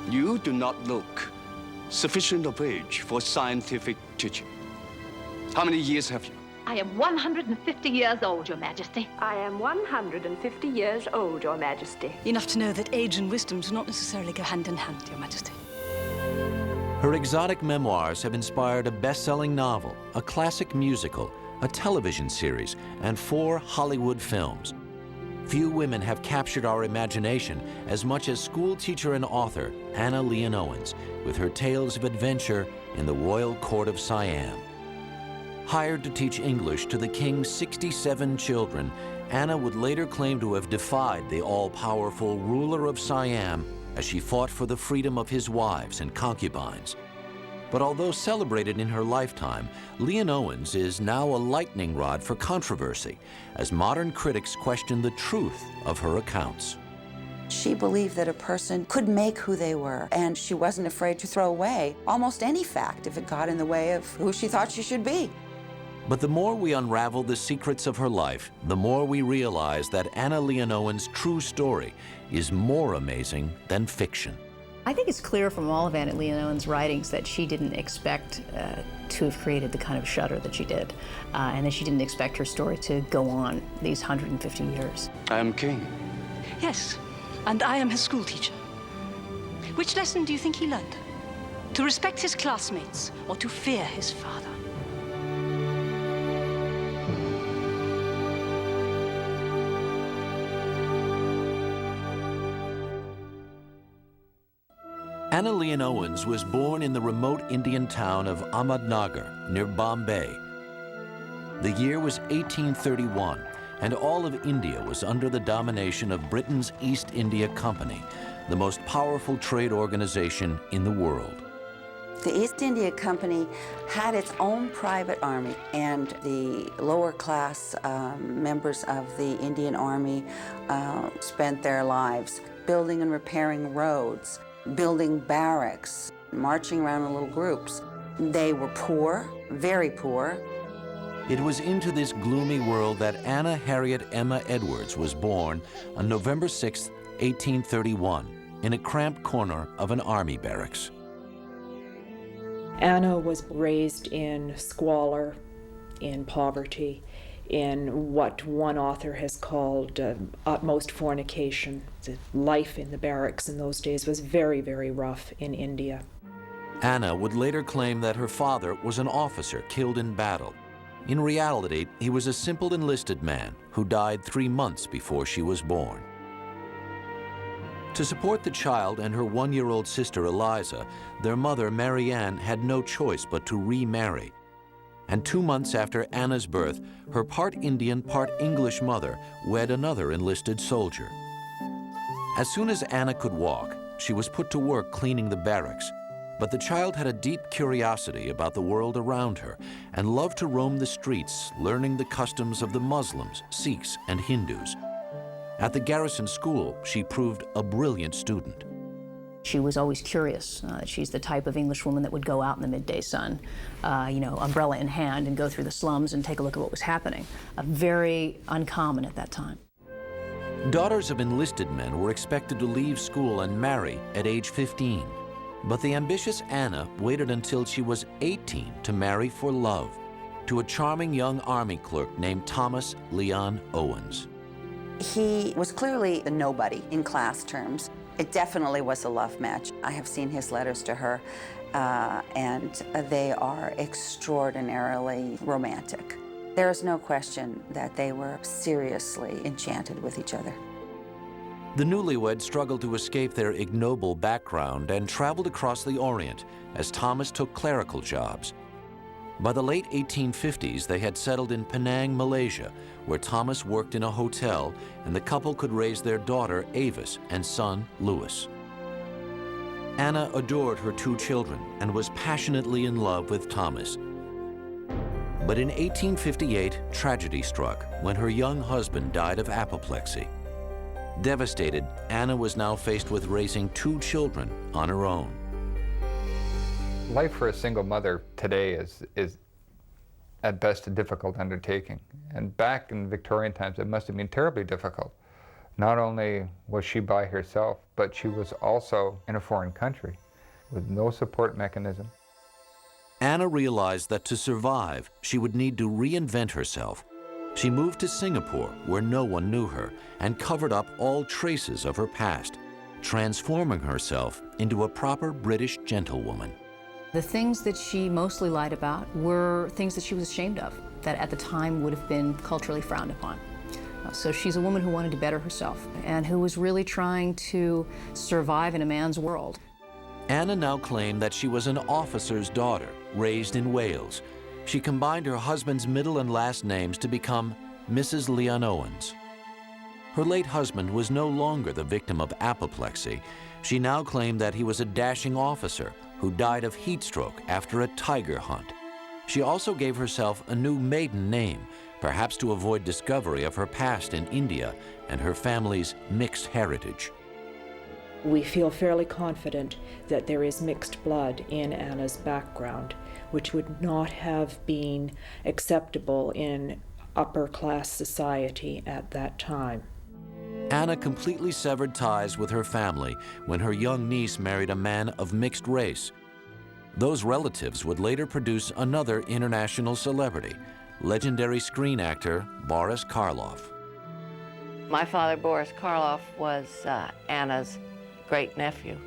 You do not look sufficient of age for scientific teaching. How many years have you? I am 150 years old, Your Majesty. I am 150 years old, Your Majesty. Enough to know that age and wisdom do not necessarily go hand in hand, Your Majesty. Her exotic memoirs have inspired a best-selling novel, a classic musical, a television series, and 4 Hollywood films. Few women have captured our imagination as much as schoolteacher and author Anna Leon Owens, with her tales of adventure in the royal court of Siam. Hired to teach English to the king's 67 children, Anna would later claim to have defied the all-powerful ruler of Siam as she fought for the freedom of his wives and concubines. But although celebrated in her lifetime, Leon Owens is now a lightning rod for controversy as modern critics question the truth of her accounts. She believed that a person could make who they were, and she wasn't afraid to throw away almost any fact if it got in the way of who she thought she should be. But the more we unravel the secrets of her life, the more we realize that Anna Leon Owens' true story is more amazing than fiction. I think it's clear from all of Anna Leon Owens' writings that she didn't expect to have created the kind of shudder that she did, and that she didn't expect her story to go on these 150 years. I am king. Yes, and I am his schoolteacher. Which lesson do you think he learned? To respect his classmates or to fear his father? Anna Leon Owens was born in the remote Indian town of Ahmednagar, near Bombay. The year was 1831, and all of India was under the domination of Britain's East India Company, the most powerful trade organization in the world. The East India Company had its own private army, and the lower class members of the Indian Army spent their lives building and repairing roads, building barracks, marching around in little groups. They were poor, very poor. It was into this gloomy world that Anna Harriet Emma Edwards was born on November 6, 1831, in a cramped corner of an army barracks. Anna was raised in squalor, in poverty, in what one author has called utmost fornication. The life in the barracks in those days was very, very rough in India. Anna would later claim that her father was an officer killed in battle. In reality, he was a simple enlisted man who died 3 months before she was born. To support the child and her 1-year-old sister Eliza, their mother Marianne had no choice but to remarry. And 2 months after Anna's birth, her part Indian, part English mother wed another enlisted soldier. As soon as Anna could walk, she was put to work cleaning the barracks. But the child had a deep curiosity about the world around her and loved to roam the streets, learning the customs of the Muslims, Sikhs, and Hindus. At the garrison school, she proved a brilliant student. She was always curious. She's the type of Englishwoman that would go out in the midday sun, umbrella in hand, and go through the slums and take a look at what was happening. Very uncommon at that time. Daughters of enlisted men were expected to leave school and marry at age 15. But the ambitious Anna waited until she was 18 to marry for love to a charming young army clerk named Thomas Leon Owens. He was clearly a nobody in class terms. It definitely was a love match. I have seen his letters to her, and they are extraordinarily romantic. There is no question that they were seriously enchanted with each other. The newlyweds struggled to escape their ignoble background and traveled across the Orient as Thomas took clerical jobs. By the late 1850s, they had settled in Penang, Malaysia, where Thomas worked in a hotel and the couple could raise their daughter, Avis, and son, Louis. Anna adored her 2 children and was passionately in love with Thomas. But in 1858, tragedy struck when her young husband died of apoplexy. Devastated, Anna was now faced with raising 2 children on her own. Life for a single mother today is at best a difficult undertaking. And back in Victorian times, it must have been terribly difficult. Not only was she by herself, but she was also in a foreign country with no support mechanism. Anna realized that to survive, she would need to reinvent herself. She moved to Singapore, where no one knew her, and covered up all traces of her past, transforming herself into a proper British gentlewoman. The things that she mostly lied about were things that she was ashamed of, that at the time would have been culturally frowned upon. So she's a woman who wanted to better herself and who was really trying to survive in a man's world. Anna now claimed that she was an officer's daughter, raised in Wales. She combined her husband's middle and last names to become Mrs. Leon Owens. Her late husband was no longer the victim of apoplexy. She now claimed that he was a dashing officer who died of heat stroke after a tiger hunt. She also gave herself a new maiden name, perhaps to avoid discovery of her past in India and her family's mixed heritage. We feel fairly confident that there is mixed blood in Anna's background, which would not have been acceptable in upper-class society at that time. Anna completely severed ties with her family when her young niece married a man of mixed race. Those relatives would later produce another international celebrity, legendary screen actor Boris Karloff. My father, Boris Karloff, was Anna's great-nephew,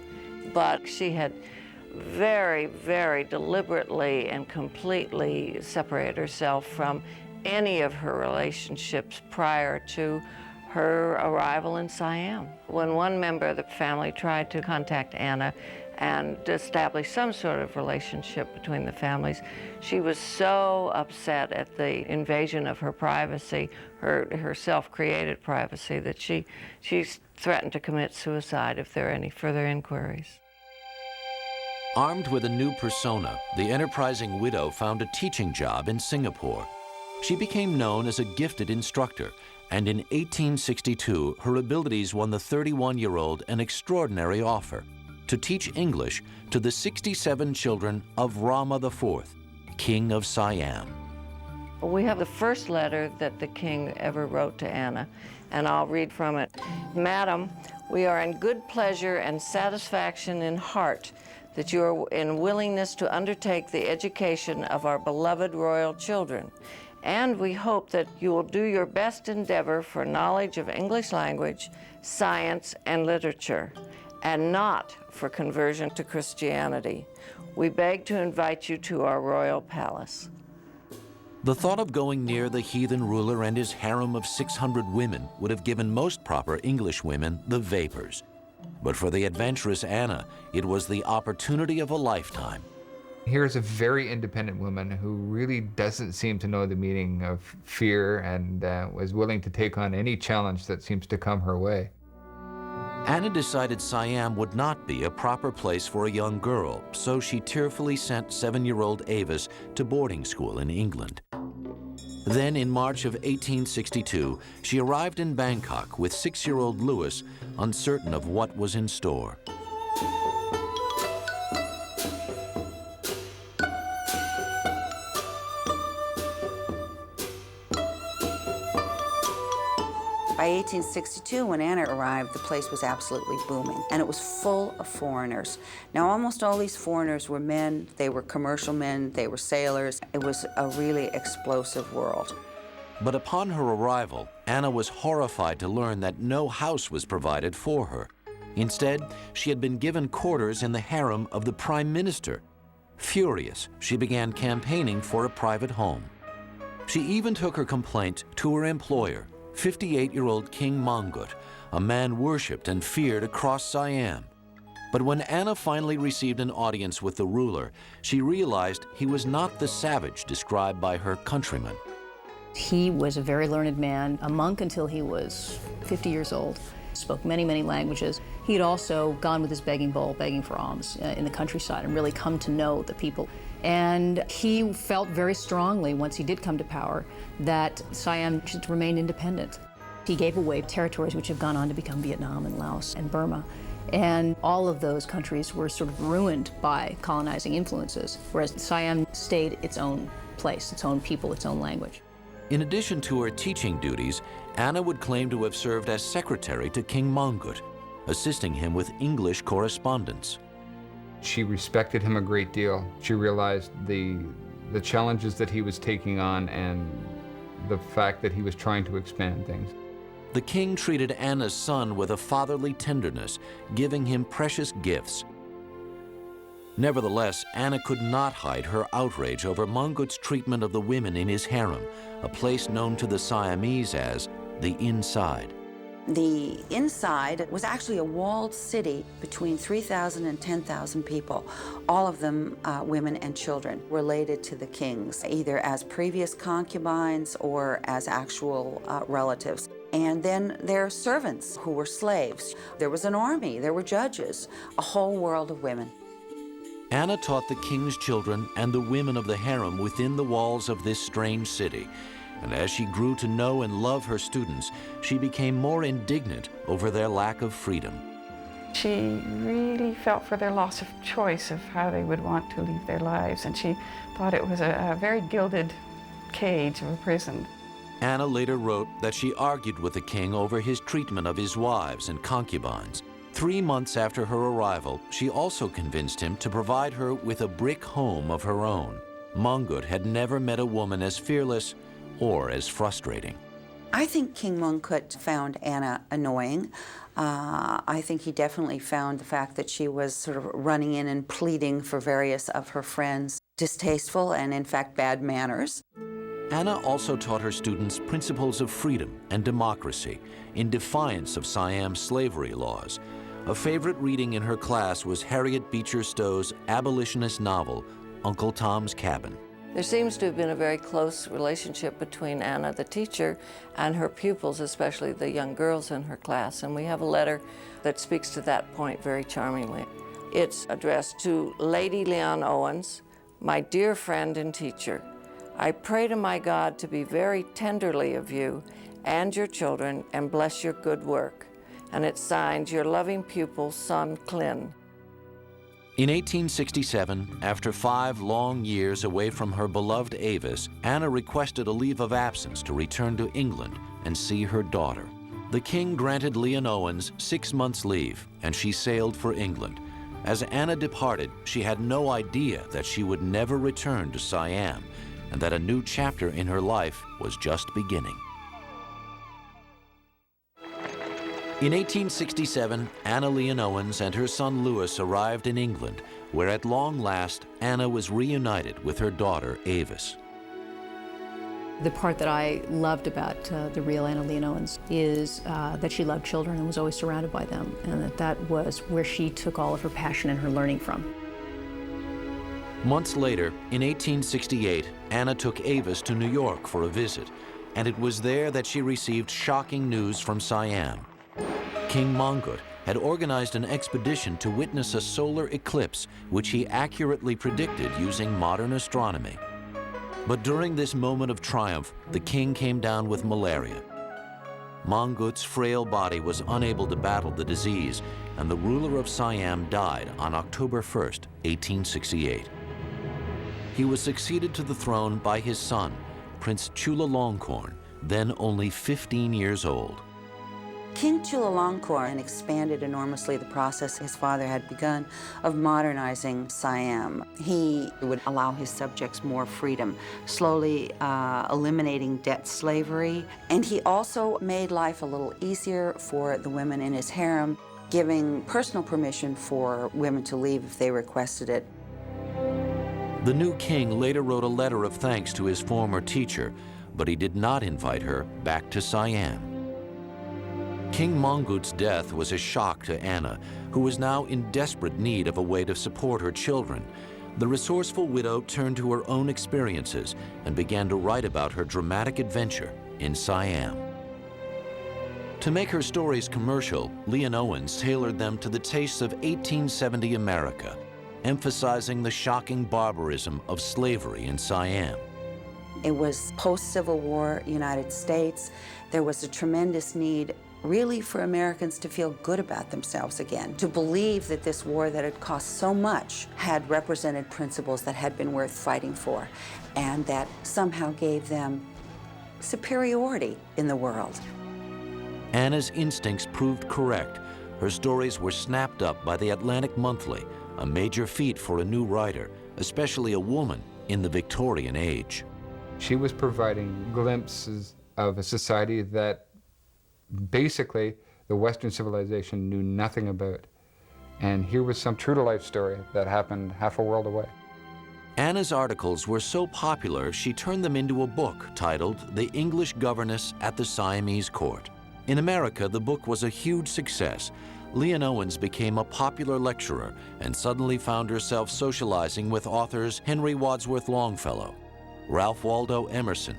but she had very, very deliberately and completely separated herself from any of her relationships prior to her arrival in Siam. When one member of the family tried to contact Anna and establish some sort of relationship between the families, she was so upset at the invasion of her privacy, her self-created privacy, that she threatened to commit suicide if there are any further inquiries. Armed with a new persona, the enterprising widow found a teaching job in Singapore. She became known as a gifted instructor, and in 1862, her abilities won the 31-year-old an extraordinary offer to teach English to the 67 children of Rama IV, King of Siam. We have the first letter that the king ever wrote to Anna, and I'll read from it. Madam, we are in good pleasure and satisfaction in heart that you are in willingness to undertake the education of our beloved royal children. And we hope that you will do your best endeavor for knowledge of English language, science, and literature, and not for conversion to Christianity. We beg to invite you to our royal palace. The thought of going near the heathen ruler and his harem of 600 women would have given most proper English women the vapors. But for the adventurous Anna, it was the opportunity of a lifetime. Here's a very independent woman who really doesn't seem to know the meaning of fear and was willing to take on any challenge that seems to come her way. Anna decided Siam would not be a proper place for a young girl, so she tearfully sent 7-year-old Avis to boarding school in England. Then, in March of 1862, she arrived in Bangkok with 6-year-old Louis, uncertain of what was in store. By 1862, when Anna arrived, the place was absolutely booming, and it was full of foreigners. Now, almost all these foreigners were men. They were commercial men, they were sailors. It was a really explosive world. But upon her arrival, Anna was horrified to learn that no house was provided for her. Instead, she had been given quarters in the harem of the Prime Minister. Furious, she began campaigning for a private home. She even took her complaint to her employer, 58-year-old King Mongkut, a man worshipped and feared across Siam. But when Anna finally received an audience with the ruler, she realized he was not the savage described by her countrymen. He was a very learned man, a monk until he was 50 years old, spoke many, many languages. He had also gone with his begging bowl, begging for alms in the countryside and really come to know the people. And he felt very strongly, once he did come to power, that Siam should remain independent. He gave away territories which have gone on to become Vietnam and Laos and Burma. And all of those countries were sort of ruined by colonizing influences, whereas Siam stayed its own place, its own people, its own language. In addition to her teaching duties, Anna would claim to have served as secretary to King Mongkut, assisting him with English correspondence. She respected him a great deal. She realized the challenges that he was taking on and the fact that he was trying to expand things. The king treated Anna's son with a fatherly tenderness, giving him precious gifts. Nevertheless, Anna could not hide her outrage over Mongkut's treatment of the women in his harem, a place known to the Siamese as the Inside. The Inside was actually a walled city between 3,000 and 10,000 people, all of them women and children, related to the kings, either as previous concubines or as actual relatives. And then their servants who were slaves. There was an army, there were judges, a whole world of women. Anna taught the king's children and the women of the harem within the walls of this strange city. And as she grew to know and love her students, she became more indignant over their lack of freedom. She really felt for their loss of choice of how they would want to lead their lives, and she thought it was a very gilded cage of a prison. Anna later wrote that she argued with the king over his treatment of his wives and concubines. 3 months after her arrival, she also convinced him to provide her with a brick home of her own. Mongkut had never met a woman as fearless or as frustrating. I think King Mongkut found Anna annoying. I think he definitely found the fact that she was sort of running in and pleading for various of her friends distasteful and, in fact, bad manners. Anna also taught her students principles of freedom and democracy in defiance of Siam's slavery laws. A favorite reading in her class was Harriet Beecher Stowe's abolitionist novel, Uncle Tom's Cabin. There seems to have been a very close relationship between Anna, the teacher, and her pupils, especially the young girls in her class. And we have a letter that speaks to that point very charmingly. It's addressed to Lady Leon Owens, my dear friend and teacher. I pray to my God to be very tenderly of you and your children and bless your good work. And it's signed, your loving pupil, son Clin. In 1867, after 5 long years away from her beloved Avis, Anna requested a leave of absence to return to England and see her daughter. The king granted Leon Owens 6 months' leave, and she sailed for England. As Anna departed, she had no idea that she would never return to Siam, and that a new chapter in her life was just beginning. In 1867, Anna Leon Owens and her son Louis arrived in England, where at long last, Anna was reunited with her daughter, Avis. The part that I loved about the real Anna Leon Owens is that she loved children and was always surrounded by them, and that was where she took all of her passion and her learning from. Months later, in 1868, Anna took Avis to New York for a visit, and it was there that she received shocking news from Siam. King Mongkut had organized an expedition to witness a solar eclipse, which he accurately predicted using modern astronomy. But during this moment of triumph, the king came down with malaria. Mongkut's frail body was unable to battle the disease, and the ruler of Siam died on October 1st, 1868. He was succeeded to the throne by his son, Prince Chulalongkorn, then only 15 years old. King Chulalongkorn expanded enormously the process his father had begun of modernizing Siam. He would allow his subjects more freedom, slowly eliminating debt slavery, and he also made life a little easier for the women in his harem, giving personal permission for women to leave if they requested it. The new king later wrote a letter of thanks to his former teacher, but he did not invite her back to Siam. King Mongkut's death was a shock to Anna, who was now in desperate need of a way to support her children. The resourceful widow turned to her own experiences and began to write about her dramatic adventure in Siam. To make her stories commercial, Leon Owens tailored them to the tastes of 1870 America, emphasizing the shocking barbarism of slavery in Siam. It was post-Civil War United States. There was a tremendous need really for Americans to feel good about themselves again, to believe that this war that had cost so much had represented principles that had been worth fighting for, and that somehow gave them superiority in the world. Anna's instincts proved correct. Her stories were snapped up by the Atlantic Monthly, a major feat for a new writer, especially a woman in the Victorian age. She was providing glimpses of a society that basically the Western civilization knew nothing about. And here was some true-to-life story that happened half a world away. Anna's articles were so popular, she turned them into a book titled The English Governess at the Siamese Court. In America, the book was a huge success. Leon Owens became a popular lecturer and suddenly found herself socializing with authors Henry Wadsworth Longfellow, Ralph Waldo Emerson,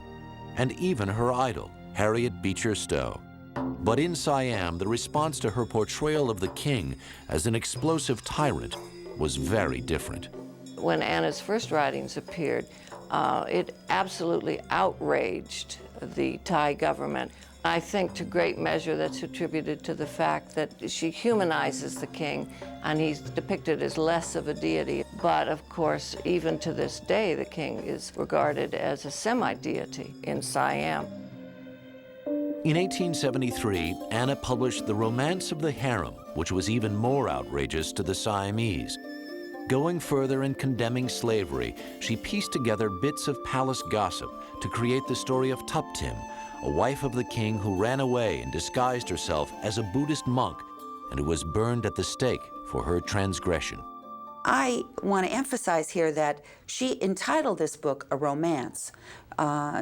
and even her idol, Harriet Beecher Stowe. But in Siam, the response to her portrayal of the king as an explosive tyrant was very different. When Anna's first writings appeared, it absolutely outraged the Thai government. I think to great measure that's attributed to the fact that she humanizes the king, and he's depicted as less of a deity. But of course, even to this day, the king is regarded as a semi-deity in Siam. In 1873, Anna published The Romance of the Harem, which was even more outrageous to the Siamese. Going further in condemning slavery, she pieced together bits of palace gossip to create the story of Thuptim, a wife of the king who ran away and disguised herself as a Buddhist monk and who was burned at the stake for her transgression. I want to emphasize here that she entitled this book a romance.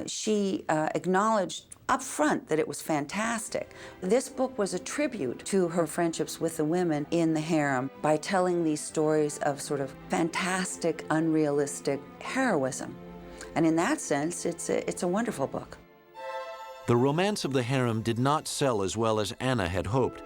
She acknowledged up front that it was fantastic. This book was a tribute to her friendships with the women in the harem by telling these stories of sort of fantastic, unrealistic heroism. And in that sense, it's a wonderful book. The Romance of the Harem did not sell as well as Anna had hoped,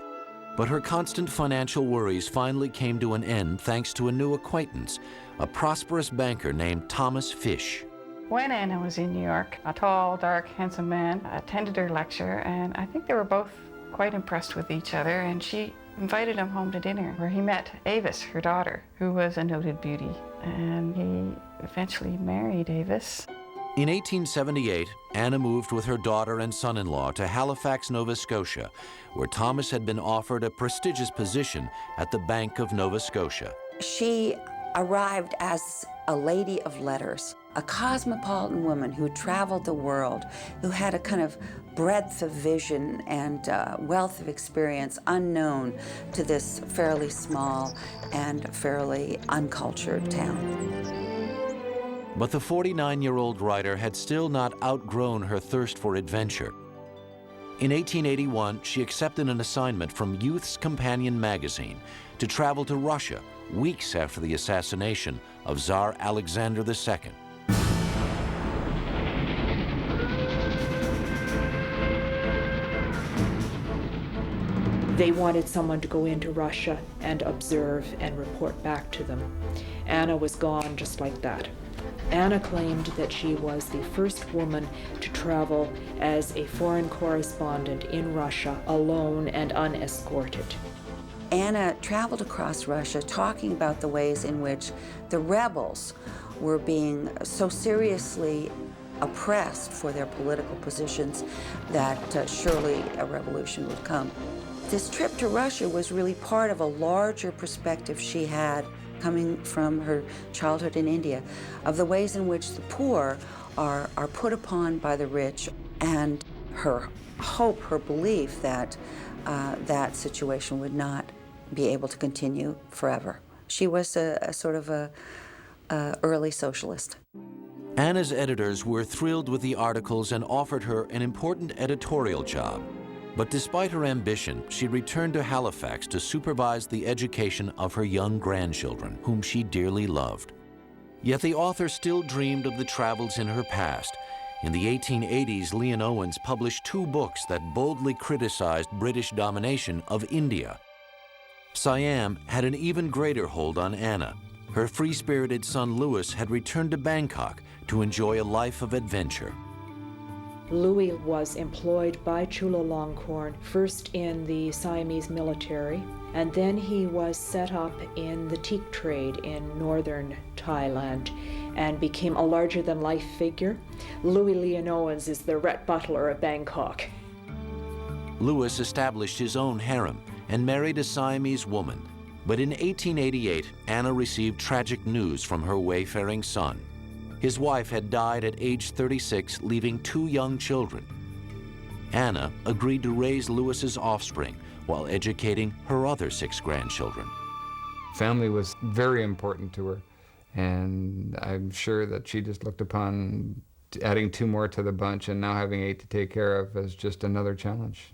but her constant financial worries finally came to an end thanks to a new acquaintance, a prosperous banker named Thomas Fish. When Anna was in New York, a tall, dark, handsome man attended her lecture, and I think they were both quite impressed with each other, and she invited him home to dinner, where he met Avis, her daughter, who was a noted beauty, and he eventually married Avis. In 1878, Anna moved with her daughter and son-in-law to Halifax, Nova Scotia, where Thomas had been offered a prestigious position at the Bank of Nova Scotia. She arrived as a lady of letters, a cosmopolitan woman who traveled the world, who had a kind of breadth of vision and wealth of experience unknown to this fairly small and fairly uncultured town. But the 49-year-old writer had still not outgrown her thirst for adventure. In 1881, she accepted an assignment from Youth's Companion magazine to travel to Russia weeks after the assassination of Tsar Alexander II. They wanted someone to go into Russia and observe and report back to them. Anna was gone just like that. Anna claimed that she was the first woman to travel as a foreign correspondent in Russia alone and unescorted. Anna traveled across Russia talking about the ways in which the rebels were being so seriously oppressed for their political positions that surely a revolution would come. This trip to Russia was really part of a larger perspective she had coming from her childhood in India, of the ways in which the poor are put upon by the rich, and her hope, her belief that that situation would not be able to continue forever. She was a sort of a early socialist. Anna's editors were thrilled with the articles and offered her an important editorial job. But despite her ambition, she returned to Halifax to supervise the education of her young grandchildren, whom she dearly loved. Yet the author still dreamed of the travels in her past. In the 1880s, Leon Owens published 2 books that boldly criticized British domination of India. Siam had an even greater hold on Anna. Her free-spirited son Louis had returned to Bangkok to enjoy a life of adventure. Louis was employed by Chulalongkorn, first in the Siamese military, and then he was set up in the teak trade in northern Thailand and became a larger-than-life figure. Louis Leon Owens is the Rhett Butler of Bangkok. Louis established his own harem and married a Siamese woman. But in 1888, Anna received tragic news from her wayfaring son. His wife had died at age 36, leaving 2 young children. Anna agreed to raise Louis's offspring while educating her other 6 grandchildren. Family was very important to her, and I'm sure that she just looked upon adding 2 more to the bunch and now having 8 to take care of as just another challenge.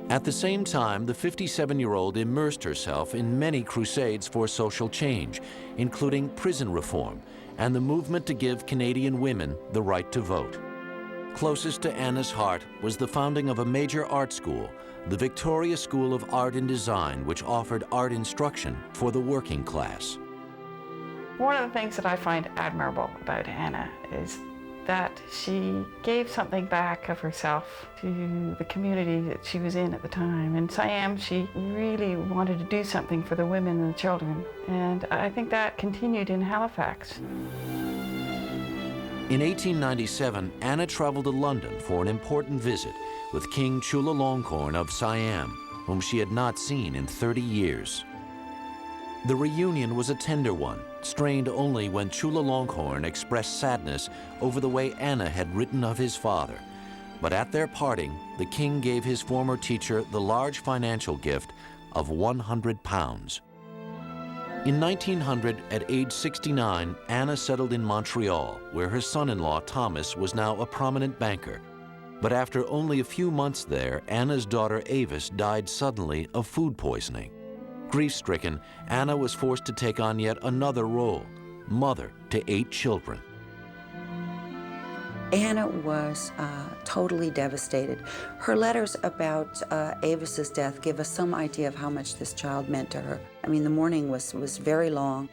At the same time, the 57-year-old immersed herself in many crusades for social change, including prison reform and the movement to give Canadian women the right to vote. Closest to Anna's heart was the founding of a major art school, the Victoria School of Art and Design, which offered art instruction for the working class. One of the things that I find admirable about Anna is that she gave something back of herself to the community that she was in at the time. In Siam, she really wanted to do something for the women and the children, and I think that continued in Halifax. In 1897, Anna traveled to London for an important visit with King Chulalongkorn of Siam, whom she had not seen in 30 years. The reunion was a tender one, strained only when Chulalongkorn expressed sadness over the way Anna had written of his father. But at their parting, the king gave his former teacher the large financial gift of £100. In 1900, at age 69, Anna settled in Montreal, where her son-in-law Thomas was now a prominent banker. But after only a few months there, Anna's daughter Avis died suddenly of food poisoning. Grief-stricken, Anna was forced to take on yet another role, mother to 8 children. Anna was totally devastated. Her letters about Avis's death give us some idea of how much this child meant to her. I mean, the mourning was very long.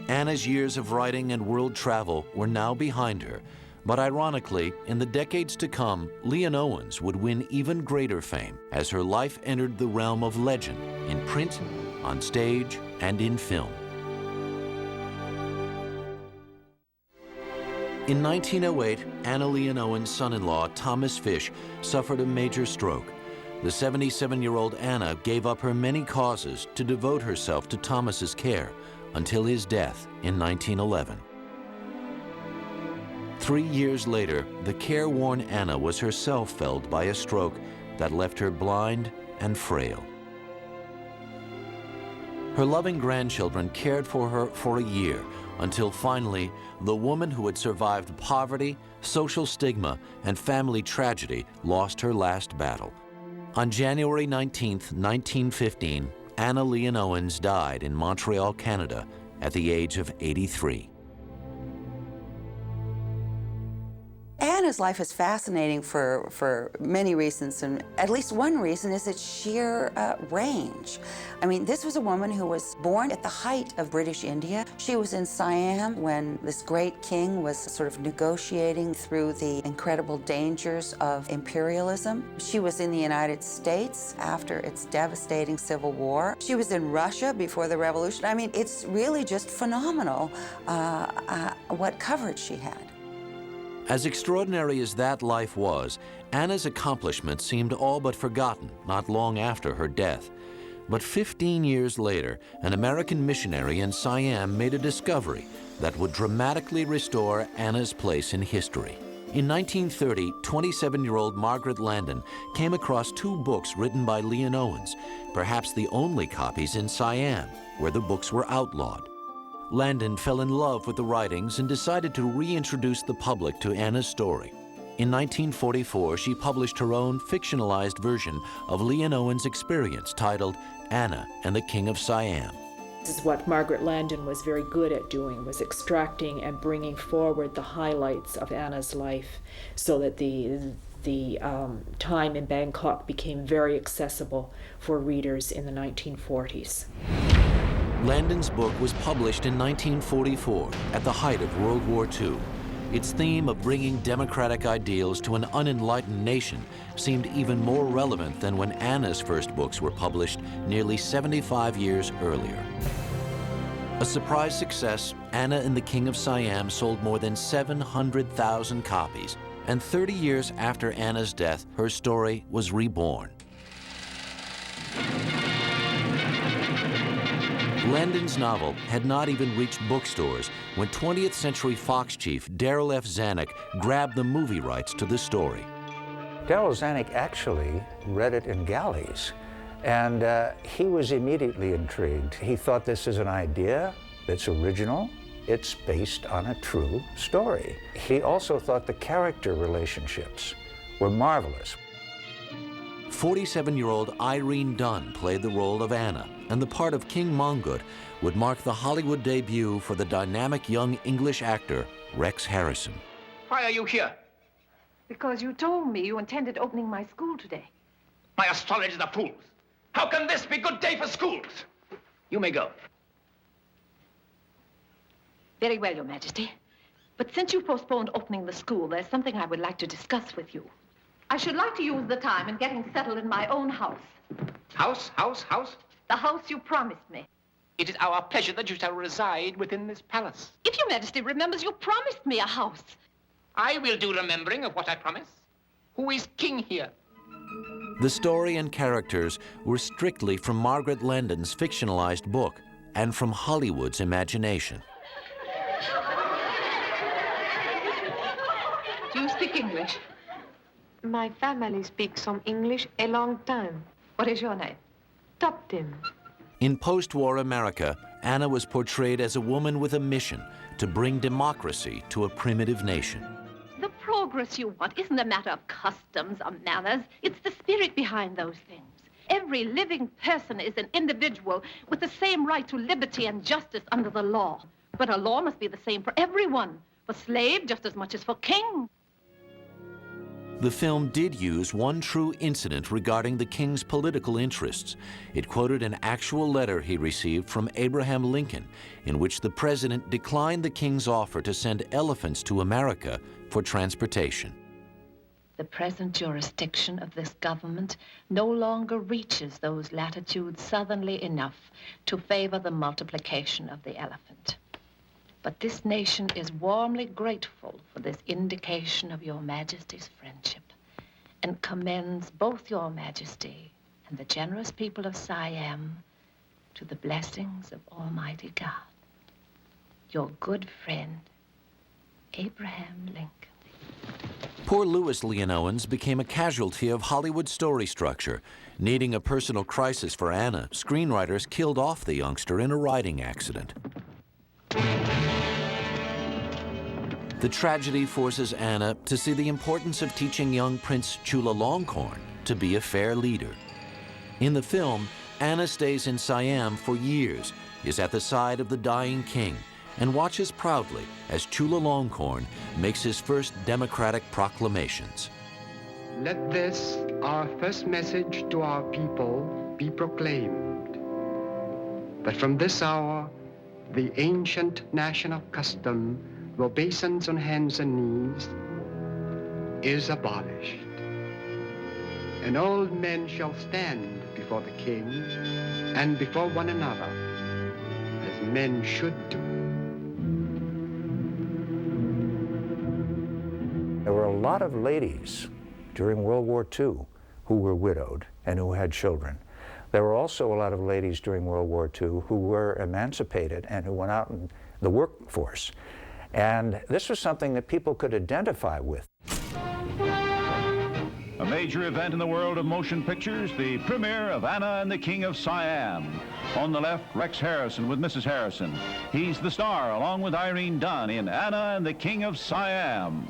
Anna's years of writing and world travel were now behind her. But ironically, in the decades to come, Leon Owens would win even greater fame as her life entered the realm of legend in print, on stage, and in film. In 1908, Anna Leon Owens' son-in-law, Thomas Fish, suffered a major stroke. The 77-year-old Anna gave up her many causes to devote herself to Thomas's care until his death in 1911. 3 years later, the careworn Anna was herself felled by a stroke that left her blind and frail. Her loving grandchildren cared for her for a year, until finally, the woman who had survived poverty, social stigma, and family tragedy lost her last battle. On January 19, 1915, Anna Leon Owens died in Montreal, Canada, at the age of 83. Anna's life is fascinating for many reasons, and at least one reason is its sheer range. I mean, this was a woman who was born at the height of British India. She was in Siam when this great king was sort of negotiating through the incredible dangers of imperialism. She was in the United States after its devastating civil war. She was in Russia before the revolution. I mean, it's really just phenomenal what coverage she had. As extraordinary as that life was, Anna's accomplishments seemed all but forgotten not long after her death. But 15 years later, an American missionary in Siam made a discovery that would dramatically restore Anna's place in history. In 1930, 27-year-old Margaret Landon came across 2 books written by Leon Owens, perhaps the only copies in Siam, where the books were outlawed. Landon fell in love with the writings and decided to reintroduce the public to Anna's story. In 1944, she published her own fictionalized version of Leon Owens' experience titled Anna and the King of Siam. This is what Margaret Landon was very good at doing, was extracting and bringing forward the highlights of Anna's life so that the time in Bangkok became very accessible for readers in the 1940s. Landon's book was published in 1944, at the height of World War II. Its theme of bringing democratic ideals to an unenlightened nation seemed even more relevant than when Anna's first books were published nearly 75 years earlier. A surprise success, Anna and the King of Siam sold more than 700,000 copies and 30 years after Anna's death, her story was reborn. Landon's novel had not even reached bookstores when 20th Century Fox chief Darryl F. Zanuck grabbed the movie rights to the story. Darryl Zanuck actually read it in galleys, and he was immediately intrigued. He thought this is an idea that's original. It's based on a true story. He also thought the character relationships were marvelous. 47-year-old Irene Dunne played the role of Anna, and the part of King Mongkut would mark the Hollywood debut for the dynamic young English actor Rex Harrison. Why are you here? Because you told me you intended opening my school today. My astrologers are fools. How can this be good day for schools? You may go. Very well, Your Majesty. But since you postponed opening the school, there's something I would like to discuss with you. I should like to use the time in getting settled in my own house. House? The house you promised me. It is our pleasure that you shall reside within this palace. If Your Majesty remembers, you promised me a house. I will do remembering of what I promised. Who is king here? The story and characters were strictly from Margaret Landon's fictionalized book and from Hollywood's imagination. Do you speak English? My family speaks some English a long time. What is your name? Toptim. In post-war America, Anna was portrayed as a woman with a mission to bring democracy to a primitive nation. The progress you want isn't a matter of customs or manners. It's the spirit behind those things. Every living person is an individual with the same right to liberty and justice under the law. But a law must be the same for everyone, for slave just as much as for king. The film did use one true incident regarding the king's political interests. It quoted an actual letter he received from Abraham Lincoln, in which the president declined the king's offer to send elephants to America for transportation. The present jurisdiction of this government no longer reaches those latitudes southerly enough to favor the multiplication of the elephant. But this nation is warmly grateful for this indication of Your Majesty's friendship and commends both Your Majesty and the generous people of Siam to the blessings of Almighty God. Your good friend, Abraham Lincoln. Poor Louis Leon Owens became a casualty of Hollywood story structure. Needing a personal crisis for Anna, screenwriters killed off the youngster in a riding accident. The tragedy forces Anna to see the importance of teaching young Prince Chulalongkorn to be a fair leader. In the film, Anna stays in Siam for years, is at the side of the dying king, and watches proudly as Chulalongkorn makes his first democratic proclamations. Let this, our first message to our people, be proclaimed, that from this hour, the ancient national custom of obeisance on hands and knees is abolished. And all men shall stand before the king and before one another as men should do. There were a lot of ladies during World War II who were widowed and who had children. There were also a lot of ladies during World War II who were emancipated and who went out in the workforce. And this was something that people could identify with. A major event in the world of motion pictures, the premiere of Anna and the King of Siam. On the left, Rex Harrison with Mrs. Harrison. He's the star, along with Irene Dunne, in Anna and the King of Siam.